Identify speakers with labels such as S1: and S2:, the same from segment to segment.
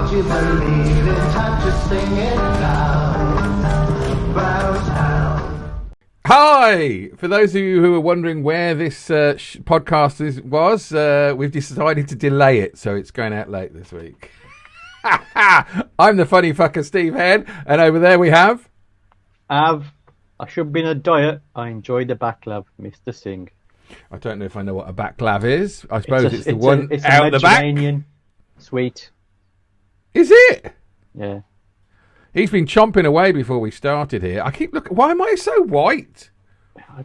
S1: Don't you believe in time to sing it down? Bow down.
S2: Hi! For those of you who are wondering where this podcast was, we've decided to delay it, so it's going out late this week. I'm the funny fucker, Steve Head, and over there we have...
S3: I should be in a diet. I enjoy the backlav, Mr. Singh.
S2: I don't know if I know what a backlav is. I suppose it's the one out the back.
S3: Mediterranean sweet.
S2: Is it?
S3: Yeah.
S2: He's been chomping away before we started here. I keep looking. Why am I so white?
S3: I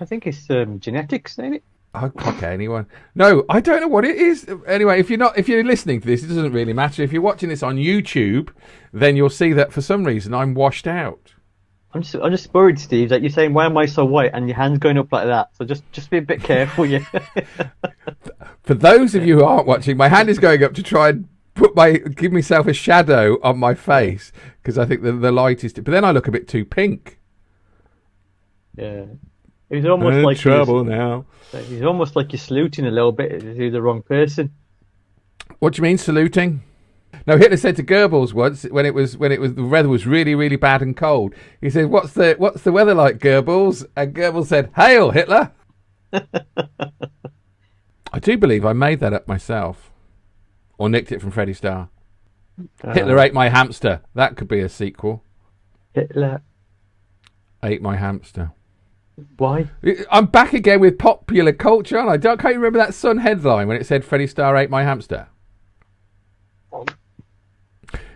S3: think it's genetics, ain't it?
S2: Okay, anyone? No, I don't know what it is. Anyway, if you're listening to this, it doesn't really matter. If you're watching this on YouTube, then you'll see that for some reason I'm washed out.
S3: I'm just worried, Steve, that you're saying, why am I so white? And your hand's going up like that. So just be a bit careful, yeah.
S2: For those of you who aren't watching, my hand is going up to try and give myself a shadow on my face because I think the light is... But then I look a bit too pink.
S3: Yeah. It's almost like
S2: trouble now.
S3: It's almost like you're saluting a little bit to the wrong person.
S2: What do you mean, saluting? No, Hitler said to Goebbels once when it was the weather was really, really bad and cold. He said, "What's the weather like, Goebbels?" And Goebbels said, "Hail, Hitler." I do believe I made that up myself, or nicked it from Friddie Star. Hitler ate my hamster. That could be a sequel.
S3: Hitler
S2: ate my hamster.
S3: Why?
S2: I'm back again with popular culture, and can't you remember that Sun headline when it said Friddie Star ate my hamster?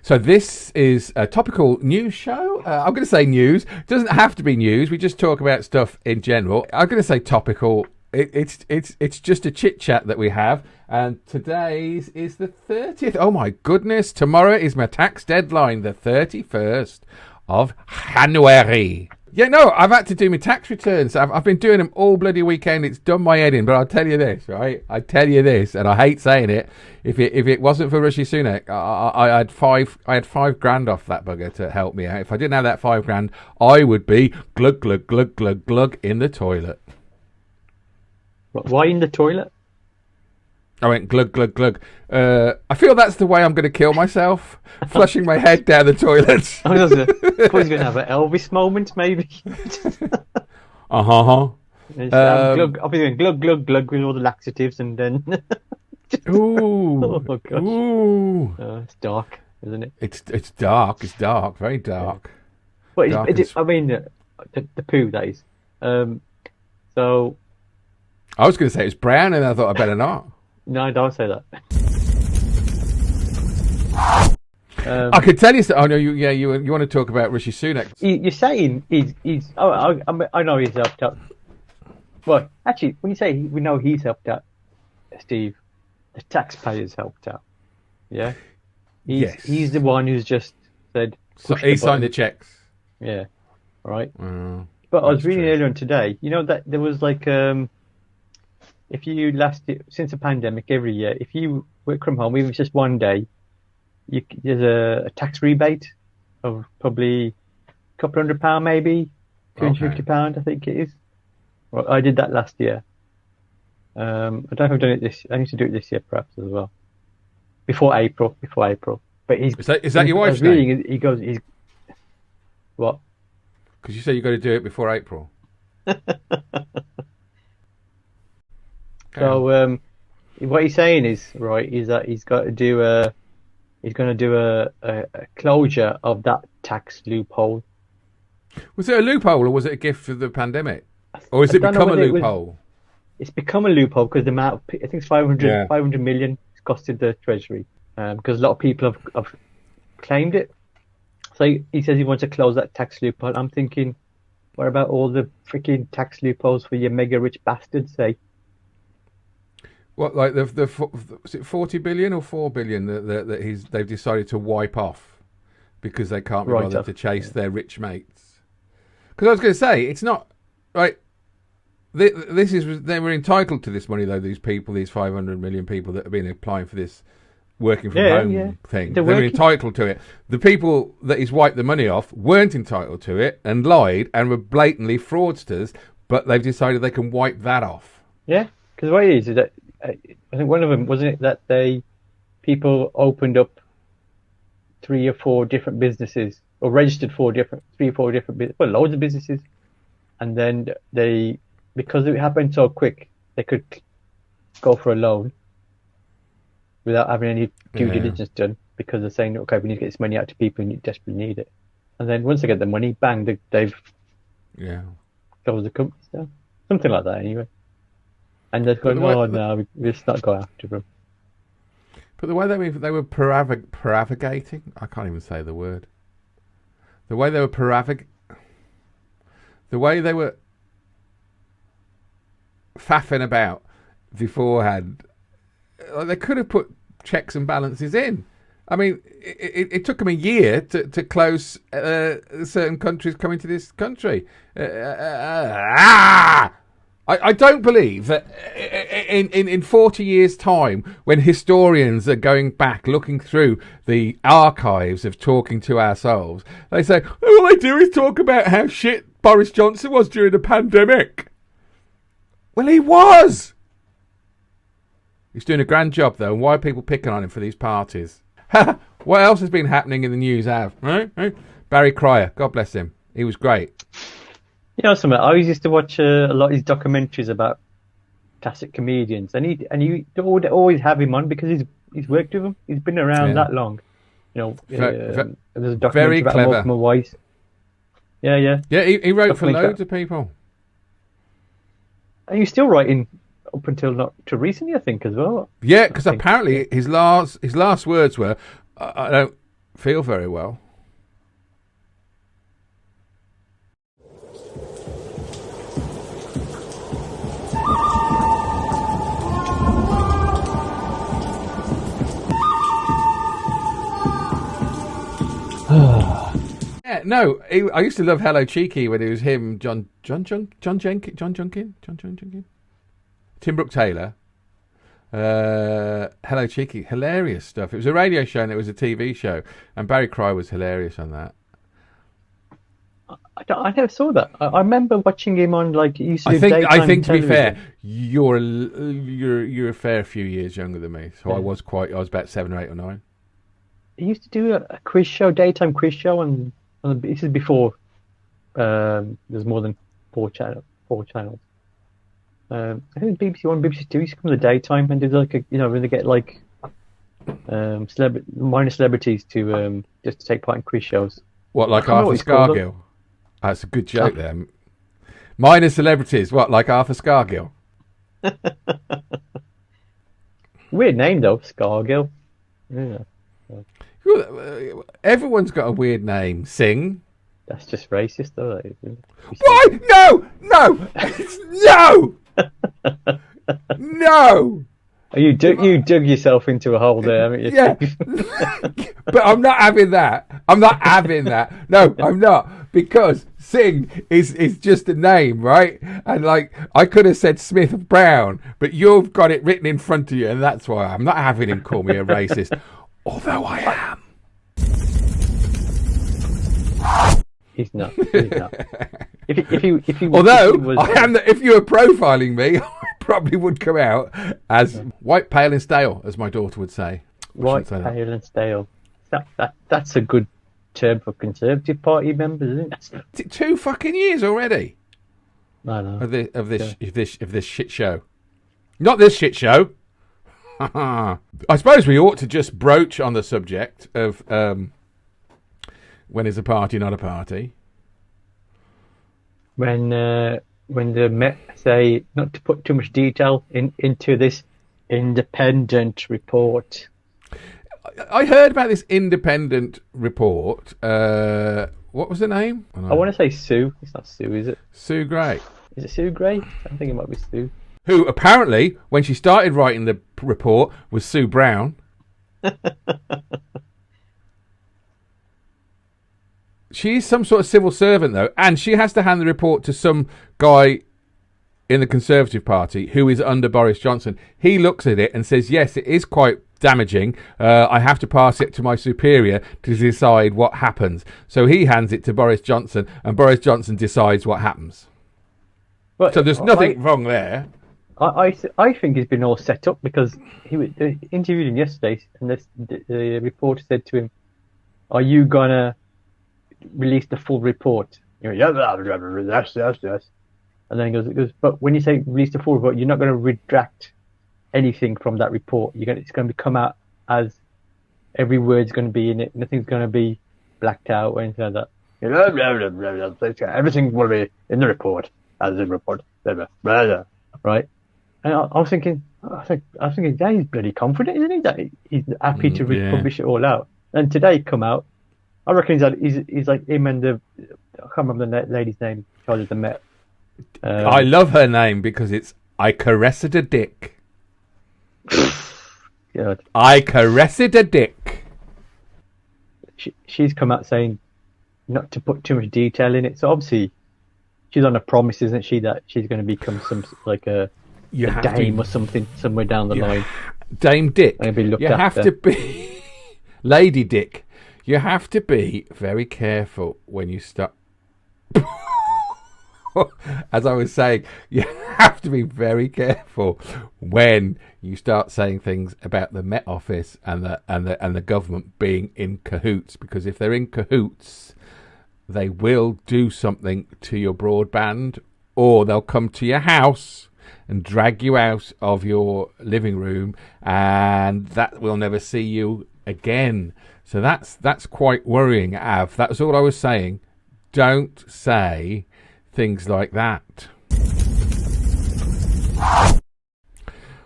S2: So this is a topical news show. I'm going to say news. It doesn't have to be news. We just talk about stuff in general. I'm going to say topical. It's just a chit chat that we have. And today's is the 30th. Oh my goodness! Tomorrow is my tax deadline, the 31st of January. Yeah, no, I've had to do my tax returns. I've been doing them all bloody weekend. It's done my head in. But I'll tell you this, right? I tell you this, and I hate saying it. If it wasn't for Rishi Sunak, I had $5,000 off that bugger to help me out. If I didn't have that $5,000, I would be glug glug glug glug glug in the toilet.
S3: Why in the toilet?
S2: I went glug glug glug. I feel that's the way I'm going to kill myself, flushing my head down the toilet.
S3: I was going to have an Elvis moment, maybe.
S2: I'll
S3: be doing glug glug glug with all the laxatives, and then.
S2: Ooh!
S3: Oh gosh!
S2: Ooh!
S3: It's dark, isn't it?
S2: It's dark. It's dark. Very dark.
S3: But
S2: dark
S3: I mean, the poo, that is. So.
S2: I was going to say it's brown, and I thought I better not.
S3: No, don't say that.
S2: I could tell you. Oh no, you want to talk about Rishi Sunak?
S3: You're saying he's. Oh, I know he's helped out. Well, actually, when you say we know he's helped out, Steve, the taxpayers helped out. Yeah.
S2: Yes.
S3: He's the one who's just said.
S2: So he signed the checks.
S3: Yeah. Right.
S2: That's
S3: But I was reading
S2: true.
S3: earlier on today. You know that there was like if you since the pandemic, every year, if you work from home, even if it's just one day, there's a tax rebate of probably a couple £100, maybe £250, I think it is. Well, I did that last year. I don't know if I've done it this. I need to do it this year, perhaps as well. Before April. But
S2: is that your wife's name?
S3: He's what?
S2: Because you say you got to do it before April.
S3: So what he's saying is that he's going to do a closure of that tax loophole.
S2: Was it a loophole or was it a gift for the pandemic? Or has it become a loophole?
S3: It's become a loophole because the amount I think it's 500 million it's costed the Treasury because a lot of people have claimed it. So he says he wants to close that tax loophole. I'm thinking, what about all the freaking tax loopholes for your mega rich bastards, say?
S2: What, like is it 40 billion or 4 billion that they've decided to wipe off because they can't be bothered to chase their rich mates? Because I was going to say, it's not right. They were entitled to this money though. These people, these 500 million people that have been applying for this working from home thing, they were entitled to it. The people that he's wiped the money off weren't entitled to it and lied and were blatantly fraudsters. But they've decided they can wipe that off. Yeah,
S3: because what it is that I think one of them wasn't it that people opened up three or four different businesses, or registered three or four different, well, loads of businesses, and then because it happened so quick, they could go for a loan without having any due diligence done, because they're saying, okay, we need to get this money out to people who desperately need it. And then once they get the money, bang, they've closed the company down. Something like that, anyway. And they're going, oh no, we'll just not go after them.
S2: But the way they were prevaricating, I can't even say the word. The way they were the way they were faffing about beforehand, they could have put checks and balances in. I mean, it took them a year to close certain countries coming to this country. I don't believe that in 40 years' time, when historians are going back, looking through the archives of talking to ourselves, they say, all they do is talk about how shit Boris Johnson was during the pandemic. Well, he was. He's doing a grand job, though, and why are people picking on him for these parties? What else has been happening in the news, Right? Barry Cryer, God bless him. He was great.
S3: You know something? I always used to watch a lot of these documentaries about classic comedians, and he always have him on because he's worked with them. He's been around that long. You know, there's a documentary about Morecambe Weiss. Yeah.
S2: Yeah, he wrote for loads of people.
S3: And he's still writing up until not too recently, I think, as well.
S2: Yeah, because apparently his last words were, "I don't feel very well." Yeah, no, I used to love Hello Cheeky when it was him, John Junkin, Tim Brooke Taylor. Hello Cheeky, hilarious stuff. It was a radio show and it was a TV show, and Barry Cryer was hilarious on that.
S3: I never saw that. I remember watching him on like. I
S2: think to be fair, you're a fair few years younger than me, so yeah. I was about 7 or 8 or 9.
S3: He used to do a quiz show, daytime quiz show, and this is before there's more than 4 channels. I think BBC One, BBC Two used to come in the daytime, and there's like when they get like minor celebrities to just to take part in quiz shows.
S2: What, like Arthur Scargill? That's a good joke there. Minor celebrities, what, like Arthur Scargill?
S3: Weird name though, Scargill. Yeah.
S2: Everyone's got a weird name. Sing.
S3: That's just racist, though.
S2: Why? No! No! No!
S3: You dug yourself into a hole there, haven't you?
S2: Yeah. But I'm not having that. No, I'm not. Because Sing is just a name, right? And like, I could have said Smith Brown, but you've got it written in front of you, and that's why I'm not having him call me a racist. Although I am.
S3: He's not. If you
S2: if you were profiling me, I probably would come out as white, pale, and stale, as my daughter would say.
S3: White, pale, and stale. That's a good term for Conservative Party members, isn't it?
S2: 2 fucking years already.
S3: I know.
S2: Of this shit show. Not this shit show. I suppose we ought to just broach on the subject of when is a party not a party.
S3: When the Met say not to put too much detail into this independent report.
S2: I heard about this independent report. What was the name?
S3: I want to say Sue. It's not Sue, is it?
S2: Sue Gray.
S3: Is it Sue Gray? I think it might be Sue.
S2: Who apparently, when she started writing the report, was Sue Brown. She's some sort of civil servant, though, and she has to hand the report to some guy in the Conservative Party who is under Boris Johnson. He looks at it and says, yes, it is quite damaging. I have to pass it to my superior to decide what happens. So he hands it to Boris Johnson, and Boris Johnson decides what happens. So there's nothing wrong there.
S3: I think he's been all set up because they interviewed him yesterday, and the reporter said to him, are you gonna release the full report? You know, yeah, blah, blah, blah, blah, yes. And then it goes, but when you say release the full report, you're not going to redact anything from that report. It's going to come out as every word's going to be in it. Nothing's going to be blacked out or anything like that. You know, blah, blah, blah, blah, everything will be in the report as a report. Blah, blah, blah, right? And I was thinking, yeah, he's bloody confident, isn't he? That he's happy to publish it all out. And today come out, I reckon he's like him and I can't remember the lady's name, charge of the Met.
S2: I love her name because it's I caressed a dick.
S3: God.
S2: I caressed a dick.
S3: She's come out saying not to put too much detail in it. So obviously she's on a promise, isn't she, that she's going to become some like a dame or something somewhere down the line.
S2: Dame Dick.
S3: And be looked
S2: you
S3: after.
S2: Have to be Lady Dick. You have to be very careful when you start. As I was saying, you have to be very careful when you start saying things about the Met Office and the government being in cahoots, because if they're in cahoots, they will do something to your broadband, or they'll come to your house and drag you out of your living room, and that will never see you again. So that's quite worrying, Av. That's all I was saying. Don't say things like that.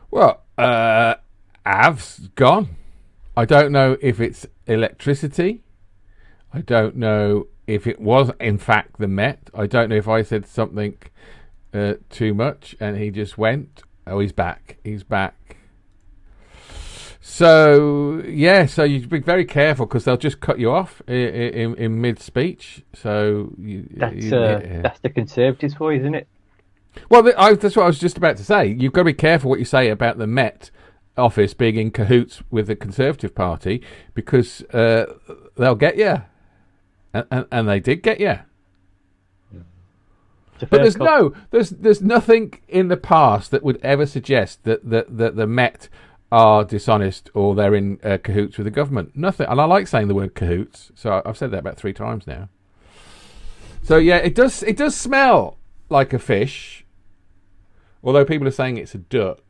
S2: Well, Av's gone. I don't know if it's electricity. I don't know if it was, in fact, the Met. I don't know if I said something too much and he just went. Oh, he's back. He's back. So, yeah, so you be very careful because they'll just cut you off in mid-speech. So
S3: that's the Conservatives for you, isn't it?
S2: Well, that's what I was just about to say. You've got to be careful what you say about the Met Office being in cahoots with the Conservative Party, because they'll get you. And they did get you. But there's nothing in the past that would ever suggest that the Met are dishonest or they're in cahoots with the government. Nothing. And I like saying the word cahoots, so I've said that about 3 times now. So yeah, it does smell like a fish, although people are saying it's a duck.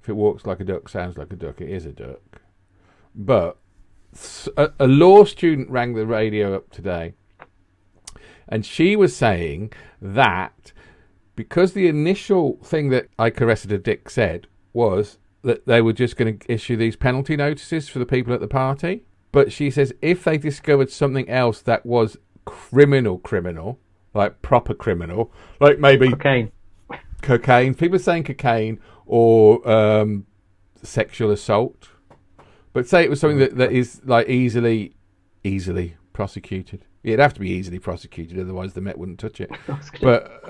S2: If it walks like a duck, sounds like a duck, it is a duck. But a law student rang the radio up today, and she was saying that because the initial thing that I caressed a dick said was that they were just going to issue these penalty notices for the people at the party. But she says if they discovered something else that was criminal, like proper criminal, like maybe cocaine. People are saying cocaine or sexual assault. But say it was something that is like easily prosecuted. It'd have to be easily prosecuted, otherwise the Met wouldn't touch it. But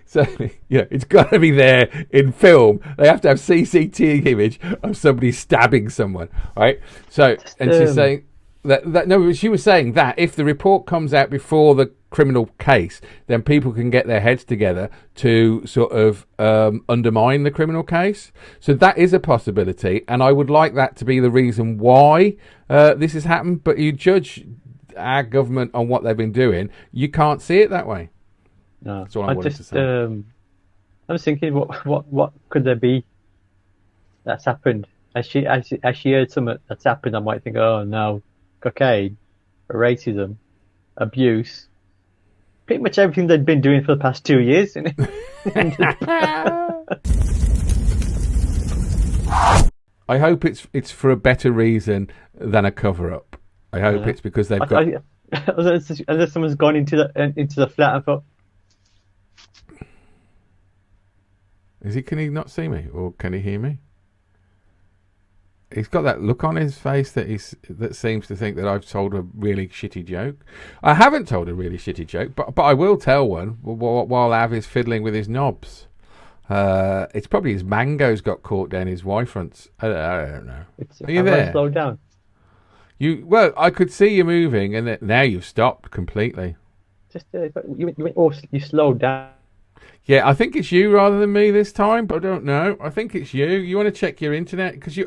S2: so yeah, it's got to be there in film. They have to have CCTV image of somebody stabbing someone, right? So, and she's saying that no, she was saying that if the report comes out before the criminal case, then people can get their heads together to sort of undermine the criminal case. So that is a possibility, and I would like that to be the reason why this has happened. But you judge our government on what they've been doing, you can't see it that way.
S3: No,
S2: that's all I wanted to say.
S3: I was thinking, what could there be that's happened? As she heard something that's happened, I might think, oh no, cocaine, racism, abuse, pretty much everything they've been doing for the past 2 years.
S2: I hope it's for a better reason than a cover up. I hope it's because they've got.
S3: Unless someone's gone into the flat and thought,
S2: Can he not see me, or can he hear me? He's got that look on his face that seems to think that I've told a really shitty joke. I haven't told a really shitty joke, but I will tell one while Av is fiddling with his knobs. It's probably his mangoes got caught down his Y-fronts. I don't know. Are you there?
S3: Slow down.
S2: Well, I could see you moving, and now you've stopped completely.
S3: Just you slowed down.
S2: Yeah, I think it's you rather than me this time, but I don't know. I think it's you. You want to check your internet? Because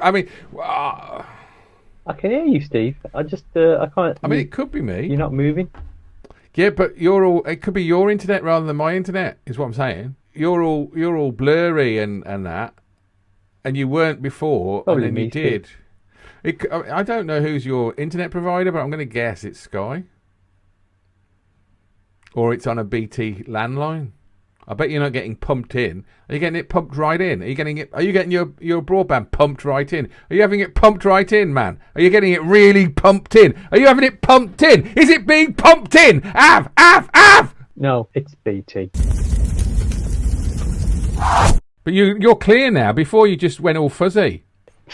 S3: I can hear you, Steve. I just I can't.
S2: I mean, it could be me.
S3: You're not moving.
S2: Yeah, but you're all. It could be your internet rather than my internet. Is what I'm saying. You're all blurry and that, and you weren't before,
S3: Probably
S2: and then
S3: me,
S2: you did. I don't know who's your internet provider, but I'm going to guess it's Sky, or it's on a BT landline. I bet you're not getting pumped in. Are you getting it pumped right in? Are you getting your broadband pumped right in? Are you having it pumped right in, man? Are you getting it really pumped in? Are you having it pumped in? Is it being pumped in? Av!
S3: No, it's BT.
S2: But you're clear now. Before you just went all fuzzy.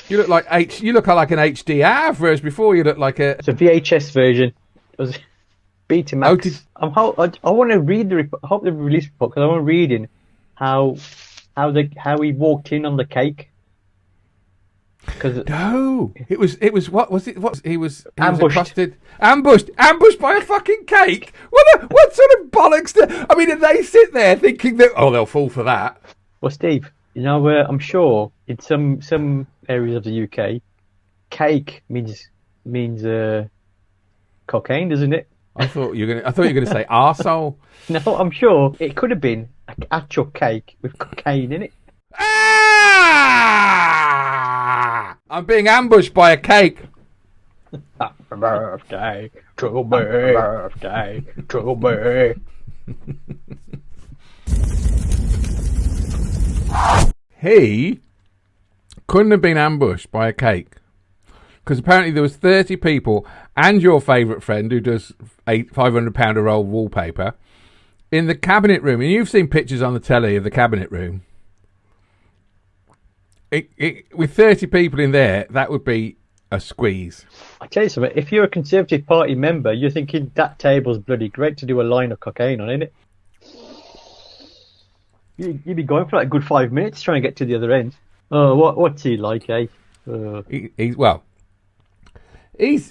S2: You look like an HD Av, whereas before you looked like a.
S3: It's a VHS version. It was Betamax. I want to read the report. I hope they release the report because I want reading how he walked in on the cake.
S2: No, it was what was it? He was
S3: ambushed.
S2: Ambushed by a fucking cake. What sort of bollocks? I mean, did they sit there thinking that they'll fall for that?
S3: Well, Steve, I'm sure in some areas of the UK, cake means cocaine, doesn't it?
S2: I thought you were going to say arsehole.
S3: No, I'm sure it could have been an actual cake with cocaine in it.
S2: Ah! I'm being ambushed by a cake.
S3: Happy birthday to me. Birthday to me.
S2: He couldn't have been ambushed by a cake. Because apparently there was 30 people and your favourite friend who does £500 a roll wallpaper in the cabinet room. And you've seen pictures on the telly of the cabinet room. With 30 people in there, that would be a squeeze.
S3: I tell you something, if you're a Conservative Party member, you're thinking that table's bloody great to do a line of cocaine on, isn't it? You'd be going for like a good 5 minutes trying to get to the other end. Oh, what's he like, eh?
S2: He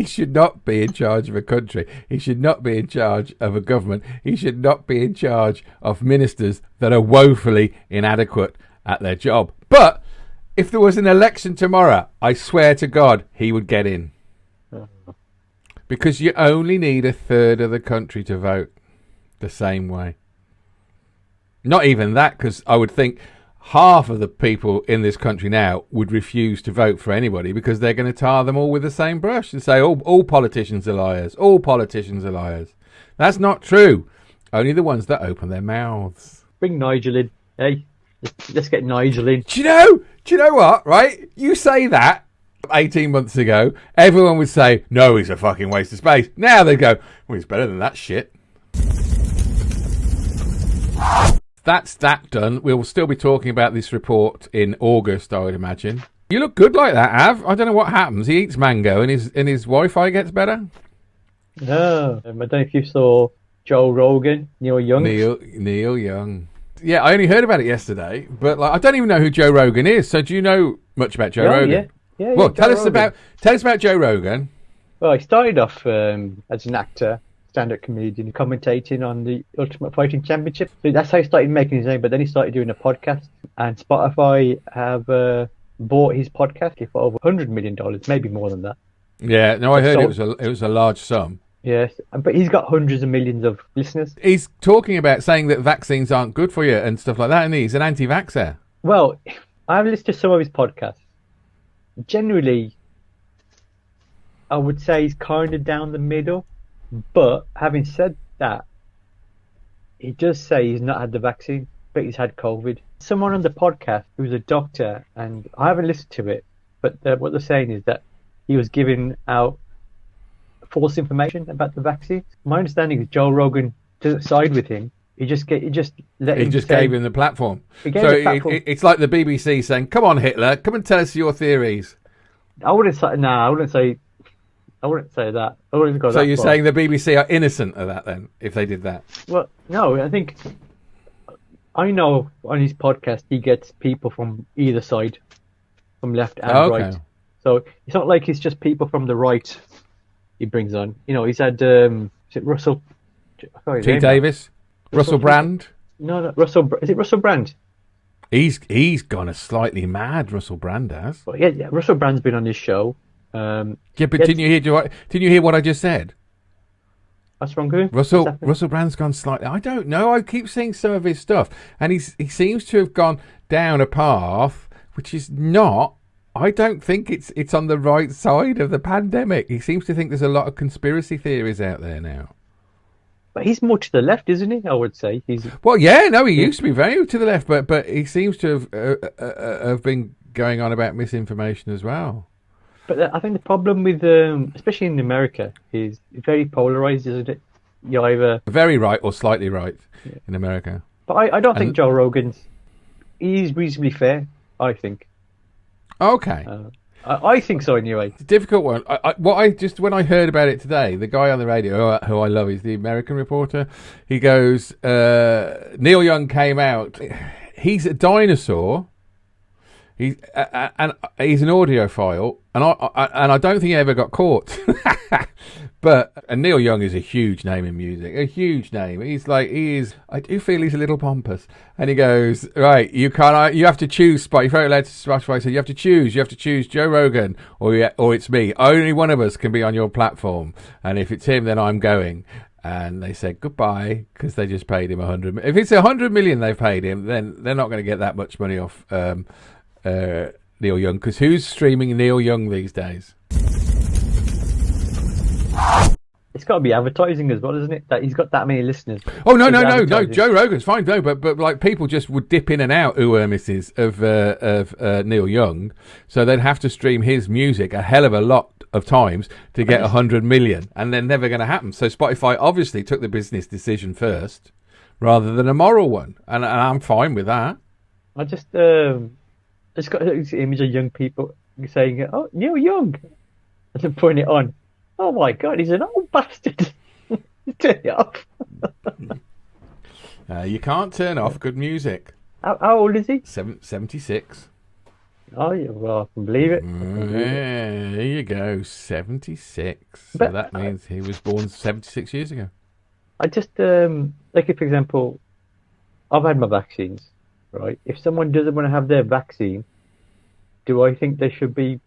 S2: should not be in charge of a country. He should not be in charge of a government. He should not be in charge of ministers that are woefully inadequate at their job. But if there was an election tomorrow, I swear to God, he would get in. Because you only need a third of the country to vote the same way. Not even that, because I would think half of the people in this country now would refuse to vote for anybody because they're going to tar them all with the same brush and say, all politicians are liars. All politicians are liars. That's not true. Only the ones that open their mouths.
S3: Bring Nigel in. Hey, let's get Nigel in.
S2: Do you know what, right? You say that 18 months ago, everyone would say, no, he's a fucking waste of space. Now they go, well, he's better than that shit. That's that done. We'll still be talking about this report in August, I would imagine. You look good like that, Av. I don't know what happens. He eats mango and his Wi-Fi gets better.
S3: No, I don't know if you saw Joe Rogan, Neil Young.
S2: Neil Young. Yeah, I only heard about it yesterday, but I don't even know who Joe Rogan is. So do you know much about Joe Rogan?
S3: Yeah.
S2: Well, tell us about Joe Rogan.
S3: Well, he started off as an actor, stand-up comedian, commentating on the Ultimate Fighting Championship. So that's how he started making his name. But then he started doing a podcast, and Spotify have bought his podcast for over $100 million, maybe more than that.
S2: Yeah, no, I heard it was a large sum.
S3: Yes, but he's got hundreds of millions of listeners.
S2: He's talking about saying that vaccines aren't good for you and stuff like that, and he's an anti-vaxxer.
S3: Well, I've listened to some of his podcasts. Generally, I would say he's kind of down the middle. But having said that, he does say he's not had the vaccine, but he's had COVID. Someone on the podcast who's a doctor, and I haven't listened to it, but what they're saying is that he was giving out false information about the vaccine. My understanding is Joe Rogan doesn't side with him. He just gave him the
S2: platform. It's like the BBC saying, "Come on, Hitler, come and tell us your theories."
S3: I wouldn't say that. I wouldn't say that. I wouldn't go that
S2: So you're
S3: far.
S2: saying the BBC are innocent of that then, if they did that?
S3: Well, no, I know on his podcast he gets people from either side, from left and right. So it's not like it's just people from the right he brings on. He's had is it Russell
S2: T. Davis? Russell Brand?
S3: No, Russell. Is it Russell Brand?
S2: He's gone a slightly mad. Russell Brand has.
S3: Well, yeah, Russell Brand's been on his show.
S2: Yeah, but didn't you hear what I just said?
S3: What's wrong with him?
S2: Russell Brand's gone slightly. I don't know. I keep seeing some of his stuff, and he seems to have gone down a path which is not. I don't think it's on the right side of the pandemic. He seems to think there's a lot of conspiracy theories out there now.
S3: But he's more to the left, isn't he? I would say he's.
S2: Well, yeah, no, he used to be very to the left, but he seems to have been going on about misinformation as well.
S3: But I think the problem with, especially in America, is very polarized, isn't it? You're either
S2: very right or slightly right in America.
S3: But I don't think Joe Rogan's. He's reasonably fair, I think.
S2: Okay.
S3: I think so anyway.
S2: It's a difficult one. When I heard about it today, the guy on the radio who I love is the American reporter. He goes, Neil Young came out. He's a dinosaur. He's an audiophile, and I don't think he ever got caught. And Neil Young is a huge name in music, a huge name. I do feel he's a little pompous. And he goes, right, you have to choose. Spotify said you have to choose Joe Rogan or it's me. Only one of us can be on your platform, and if it's him, then I'm going. And they said goodbye because they just paid him 100. If it's 100 million they've paid him, then they're not going to get that much money off Neil Young, because who's streaming Neil Young these days?
S3: It's got to be advertising as well, isn't it? That he's got that many listeners.
S2: Oh no! Joe Rogan's fine, no, but like people just would dip in and out misses of Neil Young, so they'd have to stream his music a hell of a lot of times to get 100 million, and they're never going to happen. So Spotify obviously took the business decision first, rather than a moral one, and I'm fine with that.
S3: I just got this image of young people saying, "Oh, Neil Young," and then putting it on. Oh my God, he's an old bastard! Turn it off.
S2: You can't turn off good music.
S3: How old is he?
S2: 76.
S3: Oh yeah, well I can believe it.
S2: There you go, 76. So that means he was born 76 years ago.
S3: I just like if, for example, I've had my vaccines. Right. If someone doesn't want to have their vaccine, do I think they should be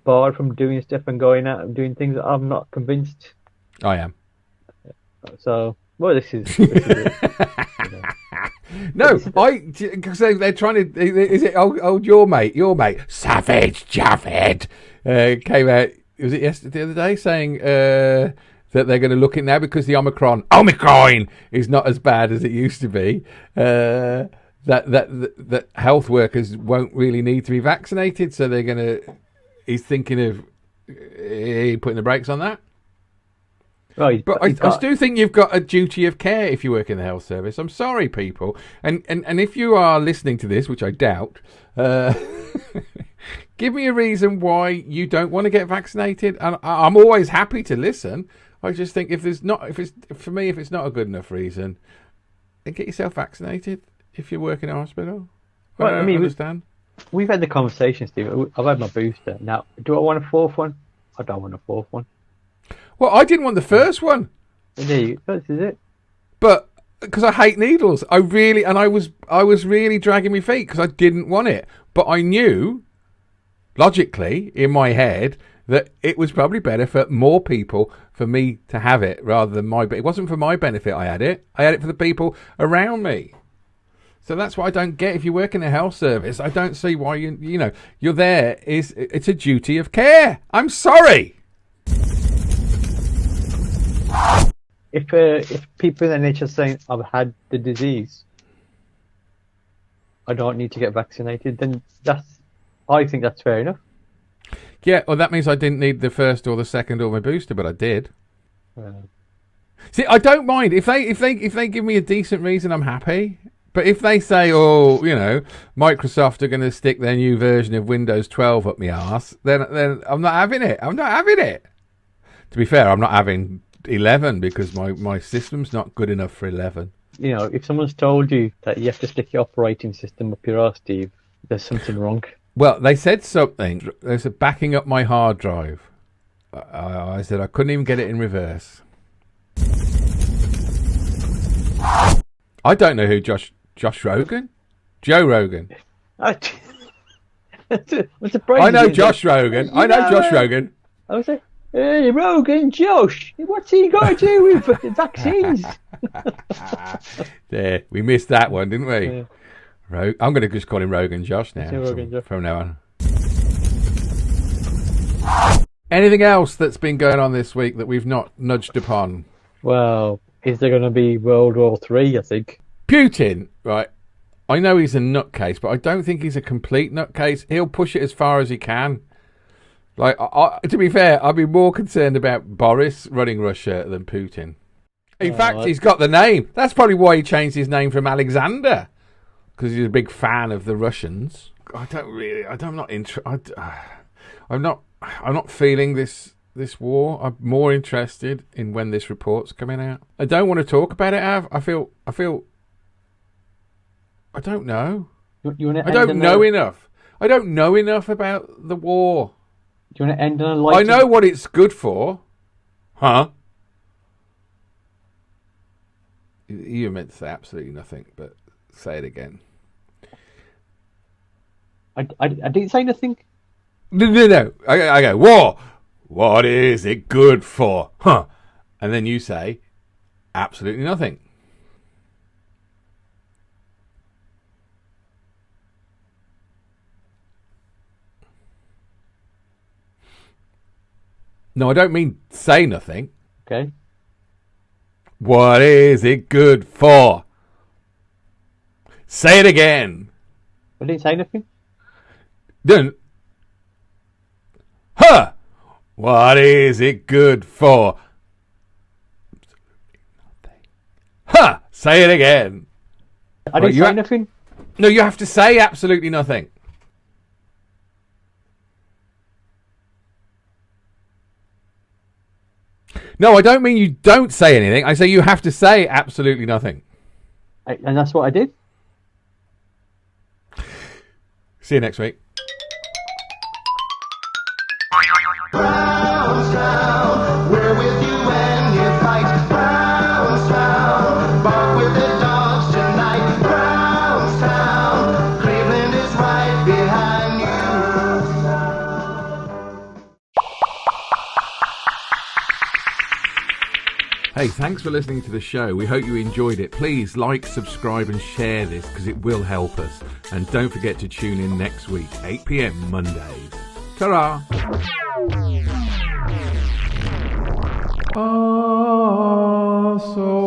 S3: barred from doing stuff and going out and doing things? I'm not convinced.
S2: I am.
S3: So, well, this is it.
S2: No, because they're trying to. Is it old your mate, Savage Javed came out. Was it yesterday, the other day, saying that they're going to look at now because the Omicron is not as bad as it used to be. That health workers won't really need to be vaccinated, so they're going to. He's thinking of putting the brakes on that.
S3: Right,
S2: but I do think you've got a duty of care if you work in the health service. I'm sorry, people, and if you are listening to this, which I doubt, give me a reason why you don't want to get vaccinated, and I'm always happy to listen. I just think if it's not a good enough reason, then get yourself vaccinated. If you work in a hospital,
S3: well, I mean,
S2: understand.
S3: We've had the conversation, Steve. I've had my booster. Now, do I want a fourth one? I don't want a fourth one.
S2: Well, I didn't want the first one.
S3: There you go. This is it.
S2: But because I hate needles, I was really dragging my feet because I didn't want it. But I knew, logically, in my head, that it was probably better for more people for me to have it rather than my. It wasn't for my benefit. I had it for the people around me. So that's what I don't get. If you work in a health service, I don't see why you're there. It's a duty of care. I'm sorry.
S3: If people in the NHS saying I've had the disease, I don't need to get vaccinated, then I think that's fair enough.
S2: Yeah, well, that means I didn't need the first or the second or my booster, but I did. See, I don't mind if they give me a decent reason. I'm happy. But if they say, Microsoft are going to stick their new version of Windows 12 up my arse, then I'm not having it. I'm not having it. To be fair, I'm not having 11 because my system's not good enough for 11.
S3: If someone's told you that you have to stick your operating system up your arse, Steve, there's something wrong. Well,
S2: they said something. They said backing up my hard drive. I said I couldn't even get it in reverse. I don't know who Joe Rogan?
S3: I'm surprised.
S2: I know Josh Rogan. I know Josh Rogan.
S3: I was like, hey, Rogan, Josh, what's he got to do with fucking vaccines?
S2: There, we missed that one, didn't we?
S3: Yeah.
S2: I'm going to just call him Rogan Josh now.
S3: Rogan Josh.
S2: From now on. Anything else that's been going on this week that we've not nudged upon?
S3: Well, is there going to be World War III, I think?
S2: Putin, right? I know he's a nutcase, but I don't think he's a complete nutcase. He'll push it as far as he can. Like, to be fair, I'd be more concerned about Boris running Russia than Putin. In fact, he's got the name. That's probably why he changed his name from Alexander, because he's a big fan of the Russians. I'm not feeling this war. I'm more interested in when this report's coming out. I don't want to talk about it, Av. I don't know. I don't know enough. I don't know enough about the war.
S3: Do you want to end on a light?
S2: I know what it's good for. Huh? You meant to say absolutely nothing, but say it again.
S3: I didn't say nothing.
S2: No. I go, war. What is it good for? Huh? And then you say absolutely nothing. No, I don't mean say nothing.
S3: Okay.
S2: What is it good for? Say it again.
S3: I didn't say nothing.
S2: Didn't. Huh? What is it good for? Huh? Say it again.
S3: I didn't say nothing.
S2: No, you have to say absolutely nothing. No, I don't mean you don't say anything. I say you have to say absolutely nothing.
S3: And that's what I did.
S2: See you next week.
S1: Brownstown, we're with you when you fight. Brownstown, bark with the dogs tonight. Brownstown, Cleveland is right behind you.
S2: Hey, thanks for listening to the show. We hope you enjoyed it. Please like, subscribe and share this because it will help us. And don't forget to tune in next week, 8 p.m. Mondays. Ta-ra! So